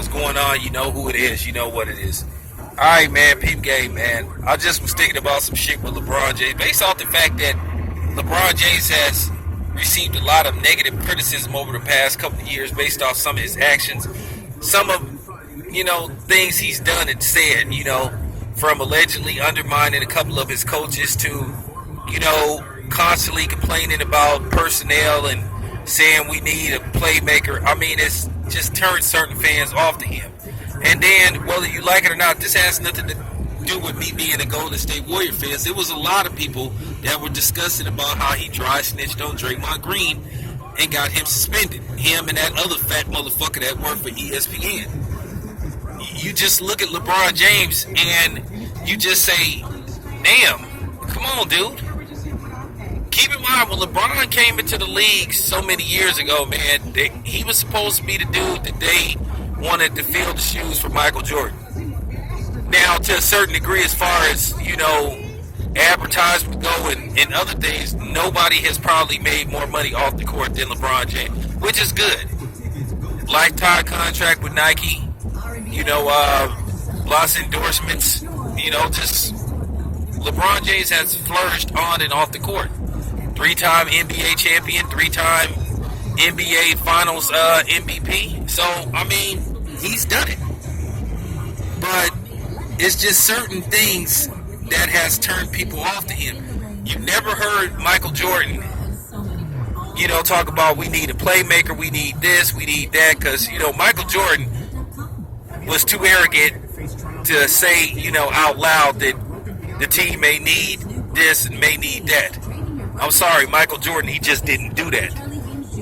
what's going on. You know who it is. You know what it is. All right, man. Peep game, man. I just was thinking about some shit with LeBron James, based off the fact that LeBron James has received a lot of negative criticism over the past couple of years based off some of his actions, some of, things he's done and said, from allegedly undermining a couple of his coaches to, constantly complaining about personnel and saying we need a playmaker. I mean, it's just turned certain fans off to him. And then, whether you like it or not, this has nothing to do with me being a Golden State Warrior fan. There was a lot of people that were discussing about how he dry snitched on Draymond Green and got him suspended. Him and that other fat motherfucker that worked for ESPN. You just look at LeBron James and you just say, damn, come on, dude. Keep in mind, when LeBron came into the league so many years ago, man, he was supposed to be the dude that they wanted to fill the shoes for Michael Jordan. Now, to a certain degree, as far as, advertisement go and other things, nobody has probably made more money off the court than LeBron James, which is good. Lifetime contract with Nike, lots of endorsements, just LeBron James has flourished on and off the court. 3-time NBA champion, 3-time NBA Finals MVP. So, I mean, he's done it. But it's just certain things that has turned people off to him. You've never heard Michael Jordan, talk about we need a playmaker, we need this, we need that, because, Michael Jordan was too arrogant to say, out loud that the team may need this and may need that. I'm sorry, Michael Jordan, he just didn't do that.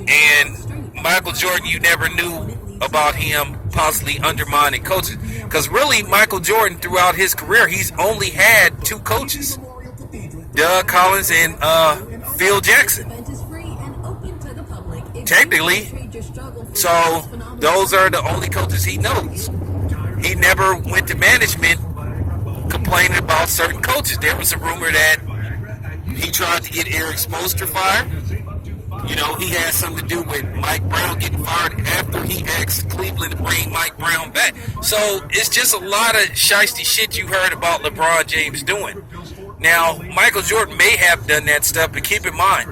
And Michael Jordan, you never knew about him possibly undermining coaches. Because really, Michael Jordan, throughout his career, he's only had 2 coaches. Doug Collins and Phil Jackson. Technically. So, those are the only coaches he knows. He never went to management complaining about certain coaches. There was a rumor that he tried to get Eric Spoelstra fired. He had something to do with Mike Brown getting fired after he asked Cleveland to bring Mike Brown back. So it's just a lot of shiesty shit you heard about LeBron James doing. Now, Michael Jordan may have done that stuff, but keep in mind,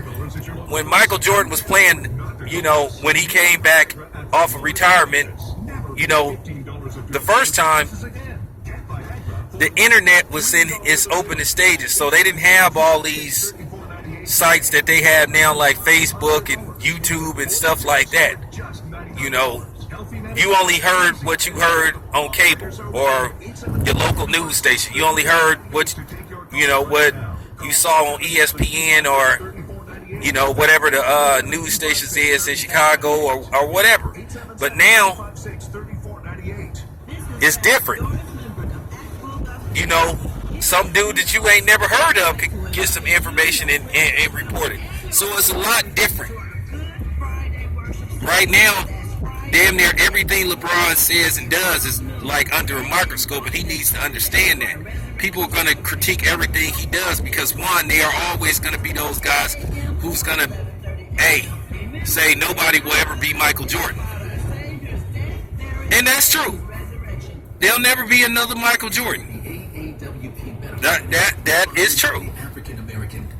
when Michael Jordan was playing, when he came back off of retirement, the first time, the internet was in its opening stages, so they didn't have all these sites that they have now, like Facebook and YouTube and stuff like that. You only heard what you heard on cable or your local news station. You only heard what what you saw on ESPN or whatever the news stations is in Chicago or whatever. But now it's different. Some dude that you ain't never heard of could get some information and report it. So it's a lot different. Right now, damn near everything LeBron says and does is like under a microscope, and he needs to understand that. People are going to critique everything he does because, one, they are always going to be those guys who's going to, say nobody will ever be Michael Jordan. And that's true. There'll never be another Michael Jordan. That is true.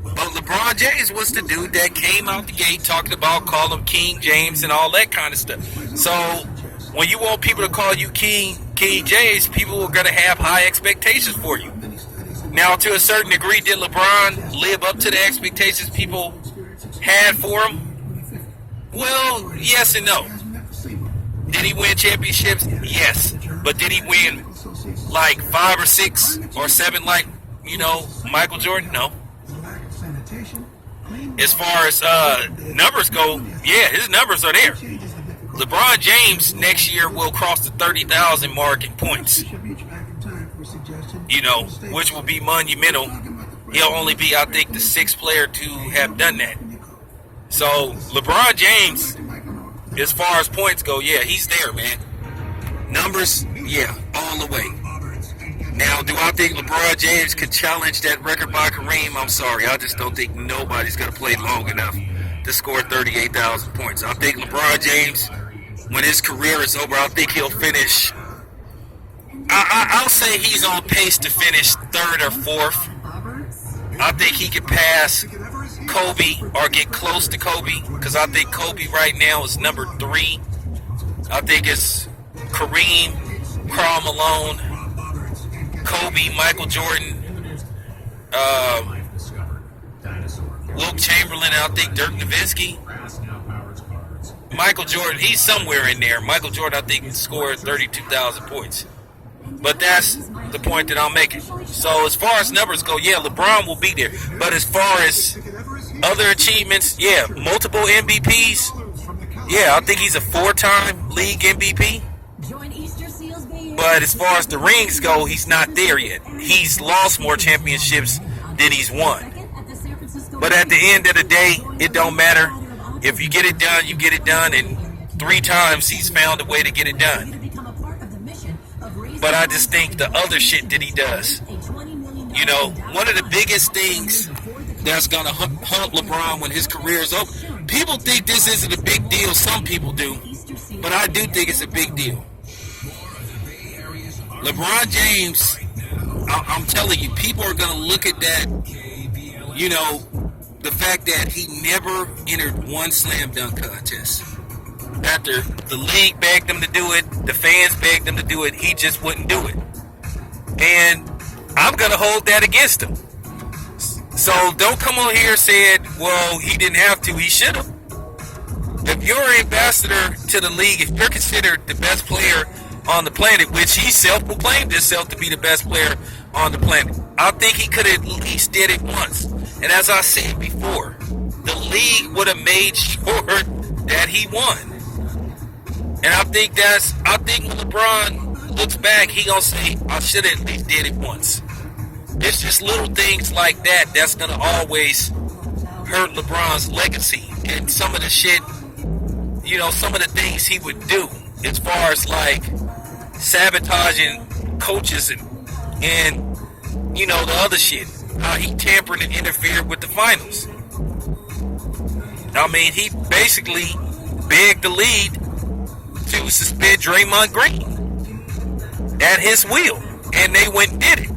But LeBron James was the dude that came out the gate talking about call him King James and all that kind of stuff. So when you want people to call you King James, people are going to have high expectations for you. Now, to a certain degree, did LeBron live up to the expectations people had for him? Well, yes and no. Did he win championships? Yes. But did he win like 5 or 6 or 7 like, Michael Jordan? No. As far as numbers go, yeah, his numbers are there. LeBron James next year will cross the 30,000 mark in points. Which will be monumental. He'll only be, I think, the 6th player to have done that. So, LeBron James, as far as points go, yeah, he's there, man. Numbers, yeah, all the way. Now, do I think LeBron James could challenge that record by Kareem? I'm sorry. I just don't think nobody's going to play long enough to score 38,000 points. I think LeBron James when his career is over, I think he'll finish. I'll say he's on pace to finish third or fourth. I think he could pass Kobe or get close to Kobe, because I think Kobe right now is number 3. I think it's Kareem, Karl Malone, Kobe, Michael Jordan, Wilt Chamberlain, I think Dirk Nowitzki. Michael Jordan, he's somewhere in there. Michael Jordan, I think, scored 32,000 points. But that's the point that I'm making. So as far as numbers go, yeah, LeBron will be there. But as far as other achievements, yeah, multiple MVPs. Yeah, I think he's a 4-time league MVP. But as far as the rings go, he's not there yet. He's lost more championships than he's won. But at the end of the day, it don't matter. If you get it done, you get it done. And 3 times he's found a way to get it done. But I just think the other shit that he does, you know, one of the biggest things that's going to hump LeBron when his career is over. People think this isn't a big deal. Some people do. But I do think it's a big deal. LeBron James, I'm telling you, people are going to look at that, you know, the fact that he never entered one slam dunk contest. After the league begged him to do it, the fans begged him to do it, he just wouldn't do it. And I'm going to hold that against him. So don't come on here saying, well, he didn't have to, he should have. If you're an ambassador to the league, if you're considered the best player on the planet, which he self-proclaimed himself to be the best player on the planet, I think he could have at least did it once. And as I said before, the league would have made sure that he won. And I think when LeBron looks back, he gonna say, I should have at least did it once. It's just little things like that that's gonna always hurt LeBron's legacy. And some of the shit, you know, some of the things he would do as far as like sabotaging coaches and you know, the other shit. How he tampered and interfered with the finals. I mean, he basically begged the league to suspend Draymond Green at his will, and they went and did it.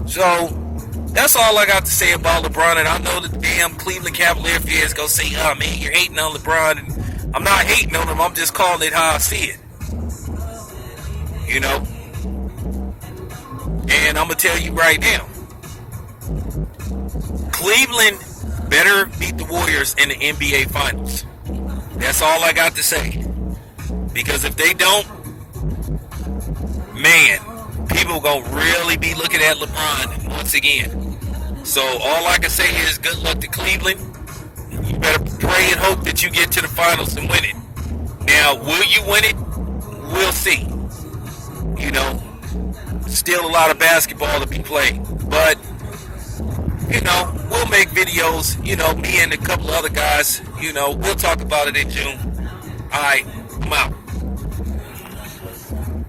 So that's all I got to say about LeBron. And I know the damn Cleveland Cavalier fans gonna say, "Oh man, you're hating on LeBron." And I'm not hating on him. I'm just calling it how I see it. You know. And I'm gonna tell you right now, Cleveland better beat the Warriors in the NBA Finals. That's all I got to say. Because if they don't, man, people gonna really be looking at LeBron once again. So all I can say is good luck to Cleveland. You better pray and hope that you get to the finals and win it. Now, will you win it? We'll see. You know, still a lot of basketball to be played. But, you know, we'll make videos, you know, me and a couple of other guys, you know, we'll talk about it in June. All right, I'm out.